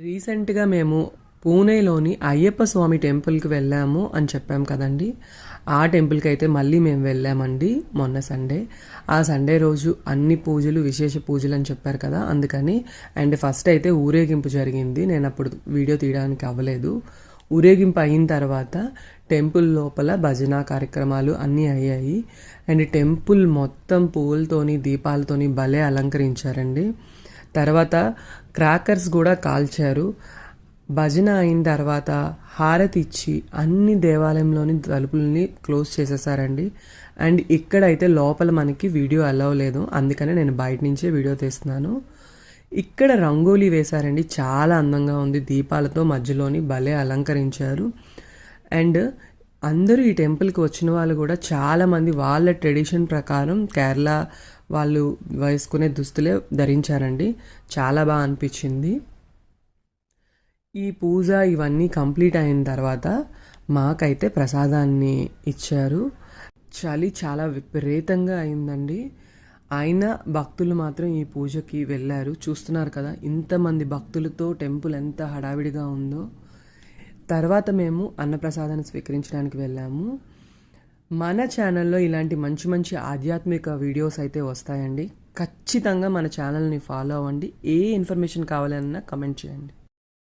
రీసెంట్గా మేము పూణేలోని అయ్యప్ప స్వామి టెంపుల్కి వెళ్ళాము అని చెప్పాం కదండి. ఆ టెంపుల్కి అయితే మళ్ళీ మేము వెళ్ళామండి మొన్న సండే. ఆ సండే రోజు అన్ని పూజలు విశేష పూజలు అని చెప్పారు కదా, అందుకని. అండ్ ఫస్ట్ అయితే ఊరేగింపు జరిగింది. నేను అప్పుడు వీడియో తీయడానికి అవ్వలేదు. ఊరేగింపు అయిన తర్వాత టెంపుల్ లోపల భజన కార్యక్రమాలు అన్నీ అయ్యాయి. అండ్ టెంపుల్ మొత్తం పూలతోని దీపాలతోని భలే అలంకరించారండి. తర్వాత క్రాకర్స్ కూడా కాల్చారు. భజన అయిన తర్వాత హారతి ఇచ్చి అన్ని దేవాలయంలోని తలుపుల్ని క్లోజ్ చేసేసారండి. అండ్ ఇక్కడైతే లోపల మనకి వీడియో అలౌ లేదు, అందుకనే నేను బయట నుంచే వీడియో తీస్తున్నాను. ఇక్కడ రంగోలీ వేశారండి, చాలా అందంగా ఉంది. దీపాలతో మధ్యలోని భలే అలంకరించారు. అండ్ అందరూ ఈ టెంపుల్కి వచ్చిన వాళ్ళు కూడా చాలామంది వాళ్ళ ట్రెడిషన్ ప్రకారం కేరళ వాళ్ళు వేసుకునే దుస్తులే ధరించారండి. చాలా బాగా అనిపించింది. ఈ పూజ ఇవన్నీ కంప్లీట్ అయిన తర్వాత మాకైతే ప్రసాదాన్ని ఇచ్చారు. చలి చాలా విపరీతంగా అయిందండి. అయినా భక్తులు మాత్రం ఈ పూజకి వెళ్ళారు. చూస్తున్నారు కదా ఇంతమంది భక్తులతో టెంపుల్ ఎంత హడావిడిగా ఉందో. తర్వాత మేము అన్నప్రసాదాన్ని స్వీకరించడానికి వెళ్ళాము. మన ఛానల్లో ఇలాంటి మంచి మంచి ఆధ్యాత్మిక వీడియోస్ అయితే వస్తాయండి. ఖచ్చితంగా మన ఛానల్ని ఫాలో అవ్వండి. ఏ ఇన్ఫర్మేషన్ కావాలన్నా కమెంట్ చేయండి.